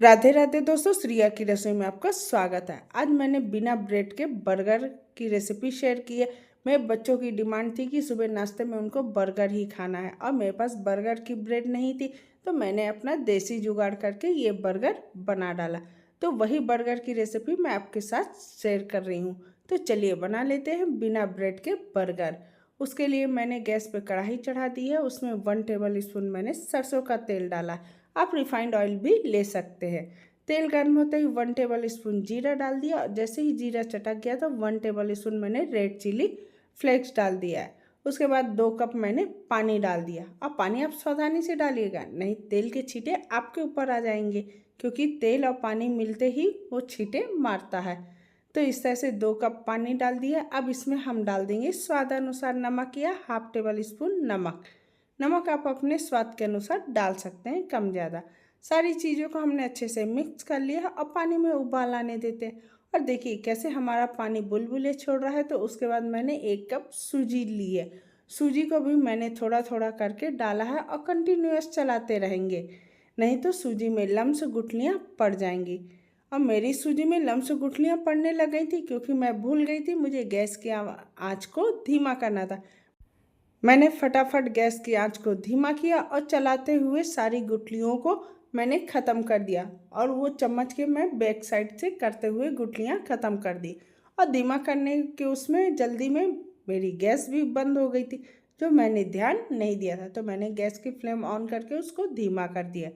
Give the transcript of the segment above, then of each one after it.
राधे राधे दोस्तों, श्रिया की रसोई में आपका स्वागत है। आज मैंने बिना ब्रेड के बर्गर की रेसिपी शेयर की है। मेरे बच्चों की डिमांड थी कि सुबह नाश्ते में उनको बर्गर ही खाना है और मेरे पास बर्गर की ब्रेड नहीं थी, तो मैंने अपना देसी जुगाड़ करके ये बर्गर बना डाला। तो वही बर्गर की रेसिपी मैं आपके साथ शेयर कर रही हूँ। तो चलिए बना लेते हैं बिना ब्रेड के बर्गर। उसके लिए मैंने गैस पे कढ़ाई चढ़ा दी है, उसमें 1 टेबल स्पून मैंने सरसों का तेल डाला। आप रिफाइंड ऑयल भी ले सकते हैं। तेल गर्म होते ही 1 टेबल स्पून जीरा डाल दिया और जैसे ही जीरा चटक गया तो 1 टेबल स्पून मैंने रेड चिली फ्लेक्स डाल दिया है। उसके बाद 2 कप मैंने पानी डाल दिया। अब पानी आप सावधानी से डालिएगा, नहीं तेल के छींटे आपके ऊपर आ जाएंगे, क्योंकि तेल और पानी मिलते ही वो छींटे मारता है। तो इस तरह से 2 कप पानी डाल दिया। अब इसमें हम डाल देंगे स्वाद अनुसार नमक या हाफ टेबल स्पून नमक। नमक आप अपने स्वाद के अनुसार डाल सकते हैं, कम ज़्यादा। सारी चीज़ों को हमने अच्छे से मिक्स कर लिया और पानी में उबाल आने देते हैं। और देखिए कैसे हमारा पानी बुलबुले छोड़ रहा है। तो उसके बाद मैंने 1 कप सूजी ली है। सूजी को भी मैंने थोड़ा थोड़ा करके डाला है और कंटिन्यूअस चलाते रहेंगे, नहीं तो सूजी में लम्स गुठलियाँ पड़ जाएंगी। और मेरी सूजी में लम्स गुठलियाँ पड़ने लग गई थी, क्योंकि मैं भूल गई थी मुझे गैस की आँच को धीमा करना था। मैंने फटाफट गैस की आंच को धीमा किया और चलाते हुए सारी गुठलियों को मैंने ख़त्म कर दिया। और वो चम्मच के मैं बैक साइड से करते हुए गुठलियाँ ख़त्म कर दी। और धीमा करने के उसमें जल्दी में मेरी गैस भी बंद हो गई थी, जो मैंने ध्यान नहीं दिया था। तो मैंने गैस की फ्लेम ऑन करके उसको धीमा कर दिया।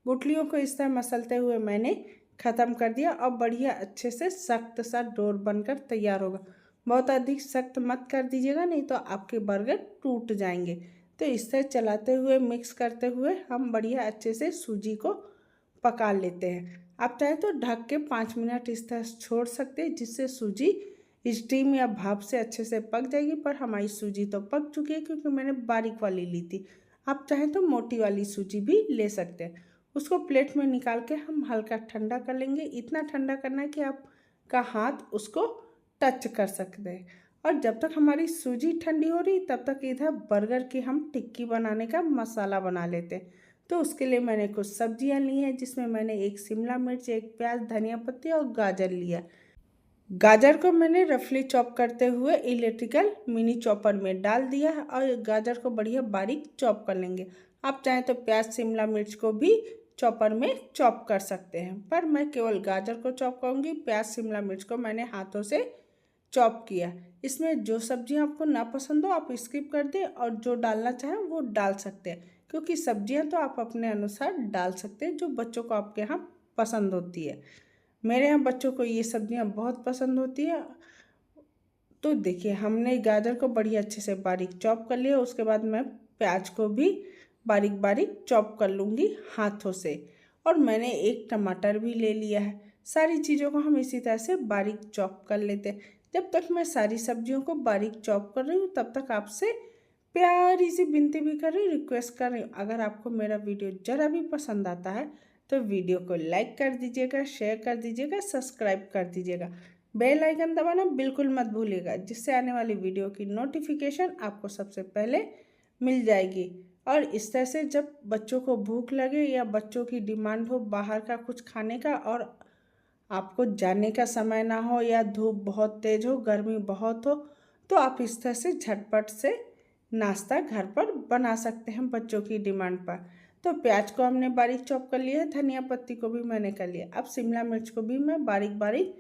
गुठलियों को इस तरह मसलते हुए मैंने ख़त्म कर दिया और बढ़िया अच्छे से सख्त सा डोर बनकर तैयार होगा। बहुत अधिक सख्त मत कर दीजिएगा, नहीं तो आपके बर्गर टूट जाएंगे। तो इस तरह चलाते हुए मिक्स करते हुए हम बढ़िया अच्छे से सूजी को पका लेते हैं। आप चाहे तो ढक के 5 मिनट इस तरह छोड़ सकते हैं, जिससे सूजी स्टीम या भाप से अच्छे से पक जाएगी। पर हमारी सूजी तो पक चुकी है, क्योंकि मैंने बारीक वाली ली थी। आप चाहें तो मोटी वाली सूजी भी ले सकते हैं। उसको प्लेट में निकाल के हम हल्का ठंडा कर लेंगे। इतना ठंडा करना है कि आपका हाथ उसको टच कर सकते हैं। और जब तक हमारी सूजी ठंडी हो रही तब तक इधर बर्गर की हम टिक्की बनाने का मसाला बना लेते हैं। तो उसके लिए मैंने कुछ सब्जियां ली हैं, जिसमें मैंने 1 शिमला मिर्च, 1 प्याज, धनिया पत्ती और गाजर लिया। गाजर को मैंने रफली चॉप करते हुए इलेक्ट्रिकल मिनी चॉपर में डाल दिया है और गाजर को बढ़िया बारीक चॉप कर लेंगे। आप चाहें तो प्याज, शिमला मिर्च को भी चॉपर में चॉप कर सकते हैं, पर मैं केवल गाजर को चॉप करूँगी। प्याज, शिमला मिर्च को मैंने हाथों से चॉप किया। इसमें जो सब्जियां आपको ना पसंद हो आप स्किप कर दें, और जो डालना चाहें वो डाल सकते हैं, क्योंकि सब्जियां तो आप अपने अनुसार डाल सकते हैं जो बच्चों को आपके यहाँ पसंद होती है। मेरे यहाँ बच्चों को ये सब्जियां बहुत पसंद होती है। तो देखिए हमने गाजर को बढ़िया अच्छे से बारीक चॉप कर लिया। उसके बाद मैं प्याज को भी बारीक बारीक चॉप कर लूँगी हाथों से। और मैंने 1 टमाटर भी ले लिया है। सारी चीज़ों को हम इसी तरह से बारीक चॉप कर लेते हैं। जब तक मैं सारी सब्जियों को बारीक चॉप कर रही हूँ, तब तक आपसे प्यारी सी विनती भी कर रही हूँ, रिक्वेस्ट कर रही हूँ, अगर आपको मेरा वीडियो ज़रा भी पसंद आता है तो वीडियो को लाइक कर दीजिएगा, शेयर कर दीजिएगा, सब्सक्राइब कर दीजिएगा। बेल आइकन दबाना बिल्कुल मत भूलिएगा, जिससे आने वाली वीडियो की नोटिफिकेशन आपको सबसे पहले मिल जाएगी। और इस तरह से जब बच्चों को भूख लगे या बच्चों की डिमांड हो बाहर का कुछ खाने का, और आपको जाने का समय ना हो या धूप बहुत तेज हो, गर्मी बहुत हो, तो आप इस तरह से झटपट से नाश्ता घर पर बना सकते हैं बच्चों की डिमांड पर। तो प्याज को हमने बारीक चॉप कर लिया है, धनिया पत्ती को भी मैंने कर लिया। अब शिमला मिर्च को भी मैं बारीक बारीक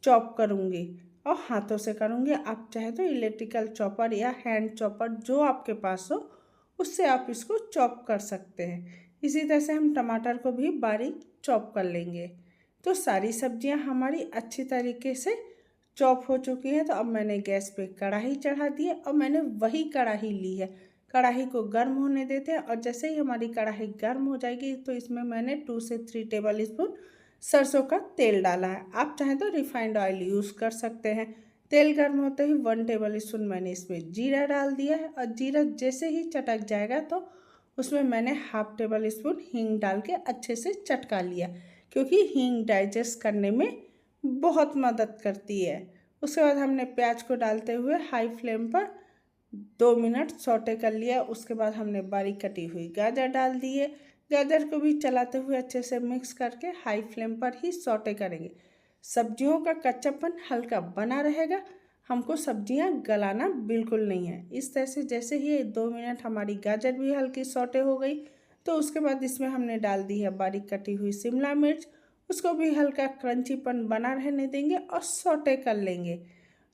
चॉप करूँगी और हाथों से करूँगी। आप चाहे तो इलेक्ट्रिकल चॉपर या हैंड चॉपर जो आपके पास हो उससे आप इसको चॉप कर सकते हैं। इसी तरह से हम टमाटर को भी बारीक चॉप कर लेंगे। तो सारी सब्जियां हमारी अच्छी तरीके से चॉप हो चुकी हैं। तो अब मैंने गैस पे कढ़ाई चढ़ा दी है और मैंने वही कढ़ाई ली है। कढ़ाई को गर्म होने देते हैं और जैसे ही हमारी कढ़ाई गर्म हो जाएगी तो इसमें मैंने 2 से 3 टेबल स्पून सरसों का तेल डाला है। आप चाहें तो रिफाइंड ऑयल यूज़ कर सकते हैं। तेल गर्म होते ही 1 टेबल स्पून मैंने इसमें जीरा डाल दिया है और जीरा जैसे ही चटक जाएगा तो उसमें मैंने हाफ टेबल स्पून हींग डाल के अच्छे से चटका लिया, क्योंकि हींग डाइजेस्ट करने में बहुत मदद करती है। उसके बाद हमने प्याज को डालते हुए हाई फ्लेम पर 2 मिनट सौटे कर लिया। उसके बाद हमने बारीक कटी हुई गाजर डाल दी है। गाजर को भी चलाते हुए अच्छे से मिक्स करके हाई फ्लेम पर ही सौटे करेंगे। सब्जियों का कच्चापन हल्का बना रहेगा, हमको सब्जियां गलाना बिल्कुल नहीं है। इस तरह से जैसे ही 2 मिनट हमारी गाजर भी हल्की सौटे हो गई, तो उसके बाद इसमें हमने डाल दी है बारीक कटी हुई शिमला मिर्च। उसको भी हल्का क्रंचीपन बना रहने देंगे और सौटे कर लेंगे।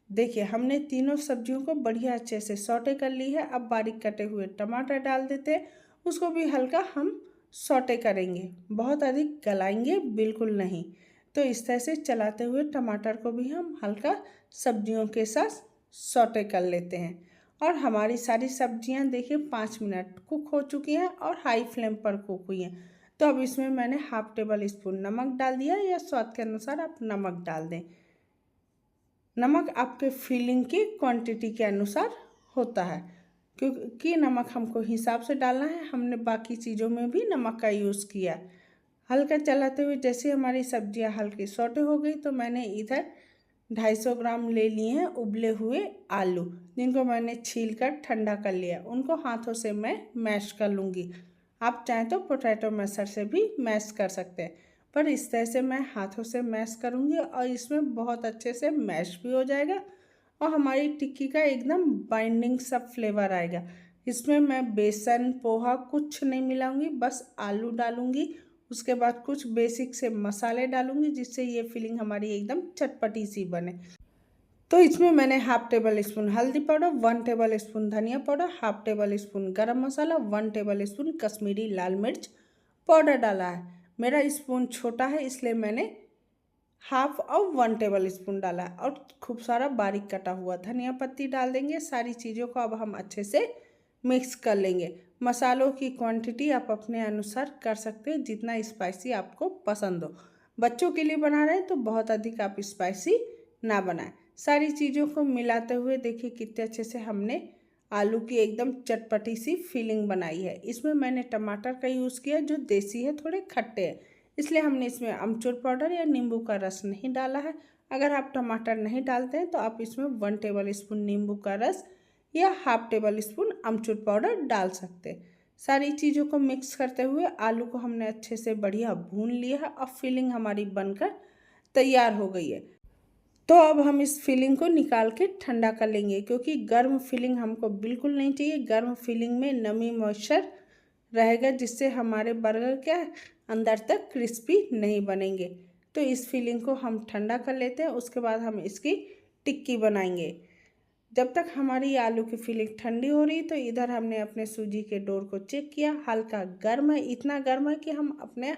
देखिए हमने तीनों सब्जियों को बढ़िया अच्छे से सौटे कर ली है। अब बारीक कटे हुए टमाटर डाल देते हैं, उसको भी हल्का हम सौटे करेंगे, बहुत अधिक गलाएंगे बिल्कुल नहीं। तो इस तरह से चलाते हुए टमाटर को भी हम हल्का सब्जियों के साथ सौटे कर लेते हैं। और हमारी सारी सब्जियां देखिए 5 मिनट कुक हो चुकी हैं और हाई फ्लेम पर कुक हुई हैं। तो अब इसमें मैंने हाफ टेबल स्पून नमक डाल दिया, या स्वाद के अनुसार आप नमक डाल दें। नमक आपके फीलिंग की क्वांटिटी के अनुसार होता है, क्योंकि नमक हमको हिसाब से डालना है। हमने बाकी चीज़ों में भी नमक का यूज़ किया। हल्का चलाते हुए जैसे हमारी सब्जियां हल्की सौटे हो गई, तो मैंने इधर 250 ग्राम ले लिए हैं उबले हुए आलू, जिनको मैंने छील कर ठंडा कर लिया। उनको हाथों से मैं मैश कर लूँगी। आप चाहें तो पोटैटो मैशर से भी मैश कर सकते हैं, पर इस तरह से मैं हाथों से मैश करूँगी और इसमें बहुत अच्छे से मैश भी हो जाएगा और हमारी टिक्की का एकदम बाइंडिंग सा फ्लेवर आएगा। इसमें मैं बेसन पोहा कुछ नहीं मिलाऊंगी, बस आलू डालूंगी। उसके बाद कुछ बेसिक से मसाले डालूंगी, जिससे ये फीलिंग हमारी एकदम चटपटी सी बने। तो इसमें मैंने हाफ टेबल स्पून हल्दी पाउडर, 1 टेबल स्पून धनिया पाउडर, हाफ टेबल स्पून गरम मसाला, 1 टेबल स्पून कश्मीरी लाल मिर्च पाउडर डाला है। मेरा स्पून छोटा है इसलिए मैंने हाफ और 1 टेबल स्पून डाला है। और खूब सारा बारीक कटा हुआ धनिया पत्ती डाल देंगे। सारी चीज़ों को अब हम अच्छे से मिक्स कर लेंगे। मसालों की क्वांटिटी आप अपने अनुसार कर सकते हैं, जितना स्पाइसी आपको पसंद हो। बच्चों के लिए बना रहे हैं तो बहुत अधिक आप स्पाइसी ना बनाएं। सारी चीज़ों को मिलाते हुए देखिए कितने अच्छे से हमने आलू की एकदम चटपटी सी फीलिंग बनाई है। इसमें मैंने टमाटर का यूज़ किया जो देसी है, थोड़े खट्टे हैं, इसलिए हमने इसमें अमचूर पाउडर या नींबू का रस नहीं डाला है। अगर आप टमाटर नहीं डालते हैं तो आप इसमें 1 टेबल स्पून नींबू का रस या हाफ टेबल स्पून अमचूर पाउडर डाल सकते हैं। सारी चीज़ों को मिक्स करते हुए आलू को हमने अच्छे से बढ़िया भून लिया है और फिलिंग हमारी बनकर तैयार हो गई है। तो अब हम इस फिलिंग को निकाल के ठंडा कर लेंगे, क्योंकि गर्म फिलिंग हमको बिल्कुल नहीं चाहिए। गर्म फिलिंग में नमी मॉइस्चर रहेगा, जिससे हमारे बर्गर क्या अंदर तक क्रिस्पी नहीं बनेंगे। तो इस फिलिंग को हम ठंडा कर लेते हैं, उसके बाद हम इसकी टिक्की बनाएंगे। जब तक हमारी आलू की फिलिंग ठंडी हो रही, तो इधर हमने अपने सूजी के डोर को चेक किया। हल्का गर्म है, इतना गर्म है कि हम अपने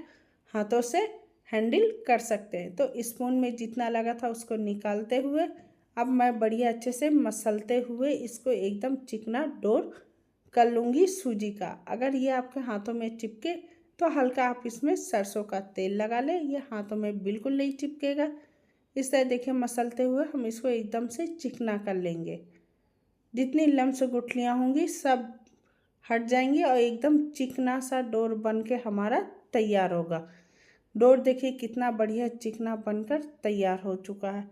हाथों से हैंडल कर सकते हैं। तो स्पून में जितना लगा था उसको निकालते हुए अब मैं बढ़िया अच्छे से मसलते हुए इसको एकदम चिकना डोर कर लूँगी सूजी का। अगर ये आपके हाथों में चिपके तो हल्का आप इसमें सरसों का तेल लगा लें, ये हाथों में बिल्कुल नहीं चिपकेगा। इस तरह देखिए मसलते हुए हम इसको एकदम से चिकना कर लेंगे। जितनी लम्स गुठलियाँ होंगी सब हट जाएंगी और एकदम चिकना सा डोर बन के हमारा तैयार होगा। डोर देखिए कितना बढ़िया चिकना बनकर तैयार हो चुका है।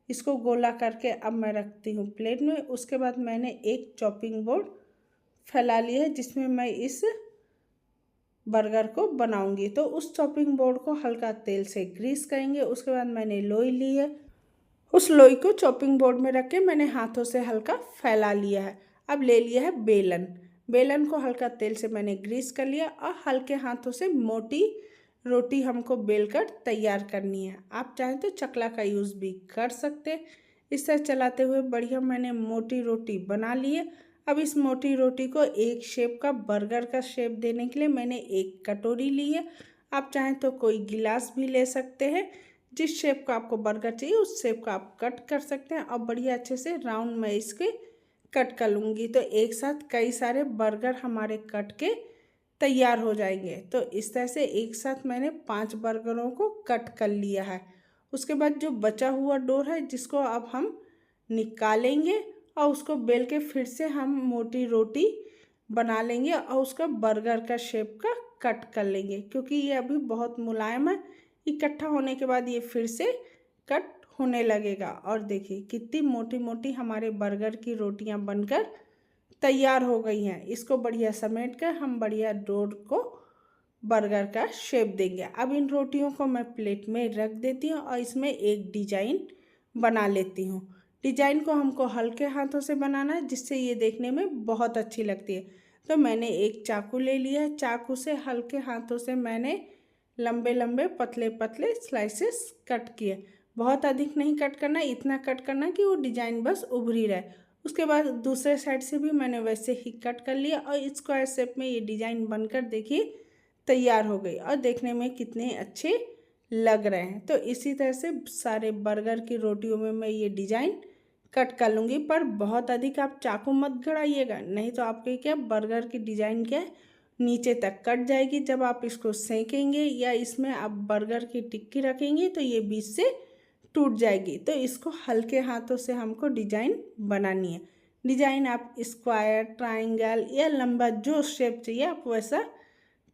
इसको गोला करके अब मैं रखती हूँ प्लेट में। उसके बाद मैंने एक चॉपिंग बोर्ड फैला लिया है, जिसमें मैं इस बर्गर को बनाऊंगी। तो उस चॉपिंग बोर्ड को हल्का तेल से ग्रीस करेंगे। उसके बाद मैंने लोई ली है, उस लोई को चॉपिंग बोर्ड में रख के मैंने हाथों से हल्का फैला लिया है। अब ले लिया है बेलन। बेलन को हल्का तेल से मैंने ग्रीस कर लिया और हल्के हाथों से मोटी रोटी हमको बेलकर तैयार करनी है। आप चाहें तो चकला का यूज़ भी कर सकते हैं। इस तरह चलाते हुए बढ़िया मैंने मोटी रोटी बना ली है। अब इस मोटी रोटी को एक शेप का बर्गर का शेप देने के लिए मैंने एक कटोरी ली है। आप चाहें तो कोई गिलास भी ले सकते हैं। जिस शेप का आपको बर्गर चाहिए उस शेप का आप कट कर सकते हैं। और बढ़िया अच्छे से राउंड में इसके कट कर लूँगी, तो एक साथ कई सारे बर्गर हमारे कट के तैयार हो जाएंगे। तो इस तरह से एक साथ मैंने 5 बर्गरों को कट कर लिया है। उसके बाद जो बचा हुआ डोर है, जिसको अब हम निकालेंगे और उसको बेल के फिर से हम मोटी रोटी बना लेंगे और उसका बर्गर का शेप का कट कर लेंगे। क्योंकि ये अभी बहुत मुलायम है, इकट्ठा होने के बाद ये फिर से कट होने लगेगा। और देखिए कितनी मोटी मोटी हमारे बर्गर की रोटियां बनकर तैयार हो गई हैं। इसको बढ़िया समेट कर हम बढ़िया डोर को बर्गर का शेप देंगे। अब इन रोटियों को मैं प्लेट में रख देती हूँ और इसमें एक डिजाइन बना लेती हूँ। डिजाइन को हमको हल्के हाथों से बनाना है, जिससे ये देखने में बहुत अच्छी लगती है। तो मैंने एक चाकू ले लिया है, चाकू से हल्के हाथों से मैंने लंबे लंबे पतले पतले स्लाइसेस कट किए। बहुत अधिक नहीं कट करना, इतना कट करना कि वो डिजाइन बस उभरी रहे। उसके बाद दूसरे साइड से भी मैंने वैसे ही कट कर लिया और स्क्वायर शेप में ये डिजाइन बनकर देखिए तैयार हो गई और देखने में कितने अच्छे लग रहे हैं। तो इसी तरह से सारे बर्गर की रोटियों में मैं ये डिजाइन कट कर लूँगी, पर बहुत अधिक आप चाकू मत गड़ाइएगा, नहीं तो आपके क्या बर्गर की डिजाइन क्या है नीचे तक कट जाएगी। जब आप इसको सेकेंगे या इसमें आप बर्गर की टिक्की रखेंगे तो ये बीच से टूट जाएगी। तो इसको हल्के हाथों से हमको डिजाइन बनानी है। डिजाइन आप स्क्वायर, ट्रायंगल या लंबा जो शेप चाहिए आप वैसा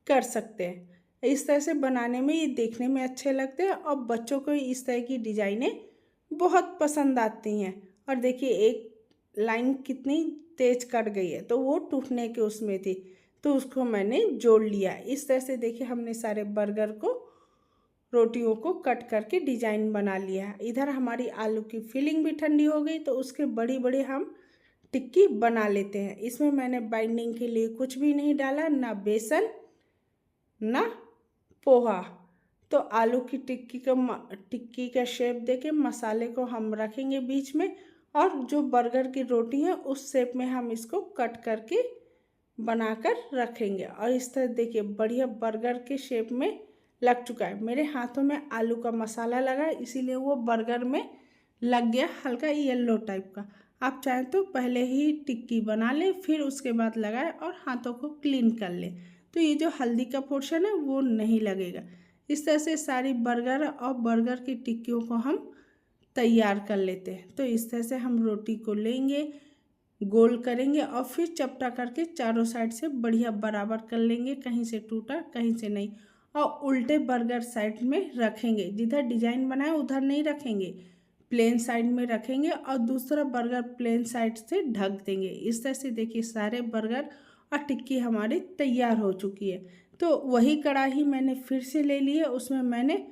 कर सकते हैं। इस तरह से बनाने में ये देखने में अच्छे लगते हैं और बच्चों को इस तरह की डिजाइनें बहुत पसंद आती हैं। और देखिए एक लाइन कितनी तेज कट गई है, तो वो टूटने के उसमें थी, तो उसको मैंने जोड़ लिया। इस तरह से देखिए हमने सारे बर्गर को, रोटियों को कट करके डिजाइन बना लिया है। इधर हमारी आलू की फिलिंग भी ठंडी हो गई, तो उसके बड़ी बड़ी हम टिक्की बना लेते हैं। इसमें मैंने बाइंडिंग के लिए कुछ भी नहीं डाला, ना बेसन ना पोहा। तो आलू की टिक्की का शेप देके मसाले को हम रखेंगे बीच में, और जो बर्गर की रोटी है उस शेप में हम इसको कट करके बनाकर रखेंगे। और इस तरह देखिए बढ़िया बर्गर के शेप में लग चुका है। मेरे हाथों में आलू का मसाला लगा, इसीलिए वो बर्गर में लग गया हल्का येलो टाइप का। आप चाहें तो पहले ही टिक्की बना लें, फिर उसके बाद लगाएं और हाथों को क्लीन कर लें, तो ये जो हल्दी का पोर्शन है वो नहीं लगेगा। इस तरह से सारी बर्गर और बर्गर की टिक्कियों को हम तैयार कर लेते हैं। तो इस तरह से हम रोटी को लेंगे, गोल करेंगे और फिर चपटा करके चारों साइड से बढ़िया बराबर कर लेंगे, कहीं से टूटा कहीं से नहीं। और उल्टे बर्गर साइड में रखेंगे, जिधर डिजाइन बनाए उधर नहीं रखेंगे, प्लेन साइड में रखेंगे और दूसरा बर्गर प्लेन साइड से ढक देंगे। इस तरह से देखिए सारे बर्गर और टिक्की हमारी तैयार हो चुकी है। तो वही कढ़ाई मैंने फिर से ले ली है, उसमें मैंने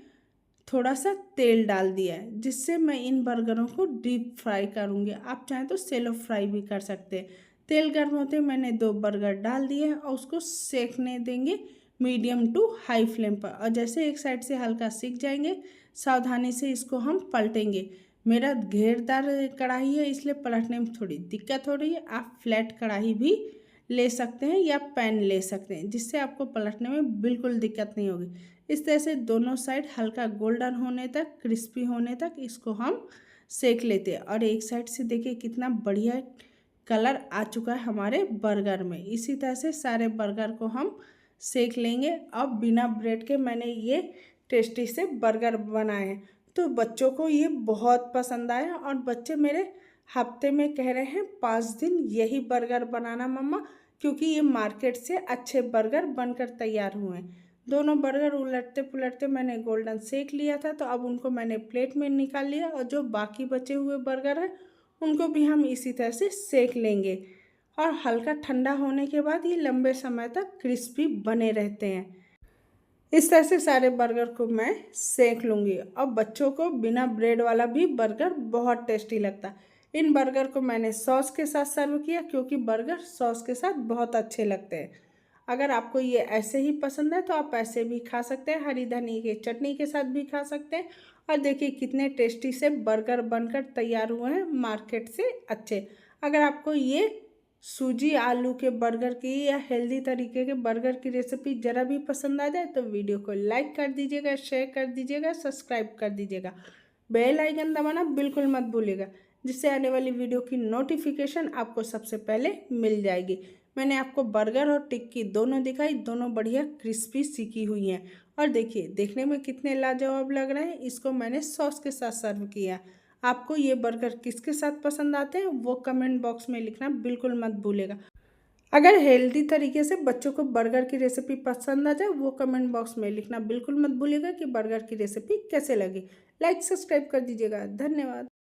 थोड़ा सा तेल डाल दिया है, जिससे मैं इन बर्गरों को डीप फ्राई करूँगी। आप चाहें तो सेलो फ्राई भी कर सकते हैं। तेल गर्म होते मैंने 2 बर्गर डाल दिए हैं और उसको सेकने देंगे मीडियम टू हाई फ्लेम पर। और जैसे एक साइड से हल्का सिक जाएंगे, सावधानी से इसको हम पलटेंगे। मेरा घेरदार कढ़ाई है, इसलिए पलटने में थोड़ी दिक्कत हो रही है। आप फ्लैट कढ़ाई भी ले सकते हैं या पैन ले सकते हैं, जिससे आपको पलटने में बिल्कुल दिक्कत नहीं होगी। इस तरह से दोनों साइड हल्का गोल्डन होने तक, क्रिस्पी होने तक इसको हम सेक लेते हैं। और एक साइड से देखिए कितना बढ़िया कलर आ चुका है हमारे बर्गर में। इसी तरह से सारे बर्गर को हम सेक लेंगे। अब बिना ब्रेड के मैंने ये टेस्टी से बर्गर बनाए हैं, तो बच्चों को ये बहुत पसंद आया और बच्चे मेरे हफ्ते में कह रहे हैं 5 दिन यही बर्गर बनाना मम्मा, क्योंकि ये मार्केट से अच्छे बर्गर बनकर तैयार हुए हैं। दोनों बर्गर उलटते पुलटते मैंने गोल्डन सेक लिया था, तो अब उनको मैंने प्लेट में निकाल लिया और जो बाकी बचे हुए बर्गर हैं उनको भी हम इसी तरह से सेक लेंगे। और हल्का ठंडा होने के बाद ये लंबे समय तक क्रिस्पी बने रहते हैं। इस तरह से सारे बर्गर को मैं सेक लूँगी। और बच्चों को बिना ब्रेड वाला भी बर्गर बहुत टेस्टी लगता है। इन बर्गर को मैंने सॉस के साथ सर्व किया, क्योंकि बर्गर सॉस के साथ बहुत अच्छे लगते हैं। अगर आपको ये ऐसे ही पसंद है तो आप ऐसे भी खा सकते हैं, हरी धनिया की चटनी के साथ भी खा सकते हैं। और देखिए कितने टेस्टी से बर्गर बनकर तैयार हुए हैं मार्केट से अच्छे। अगर आपको ये सूजी आलू के बर्गर की या हेल्दी तरीके के बर्गर की रेसिपी ज़रा भी पसंद आ जाए तो वीडियो को लाइक कर दीजिएगा, शेयर कर दीजिएगा, सब्सक्राइब कर दीजिएगा। बेल आइकन दबाना बिल्कुल मत भूलिएगा, जिससे आने वाली वीडियो की नोटिफिकेशन आपको सबसे पहले मिल जाएगी। मैंने आपको बर्गर और टिक्की दोनों दिखाई, दोनों बढ़िया क्रिस्पी सीखी हुई हैं। और देखिए देखने में कितने लाजवाब लग रहे हैं। इसको मैंने सॉस के साथ सर्व किया। आपको ये बर्गर किसके साथ पसंद आते हैं वो कमेंट बॉक्स में लिखना बिल्कुल मत भूलेगा। अगर हेल्दी तरीके से बच्चों को बर्गर की रेसिपी पसंद आ जाए वो कमेंट बॉक्स में लिखना बिल्कुल मत भूलिएगा कि बर्गर की रेसिपी कैसे लगी। लाइक सब्सक्राइब कर दीजिएगा। धन्यवाद।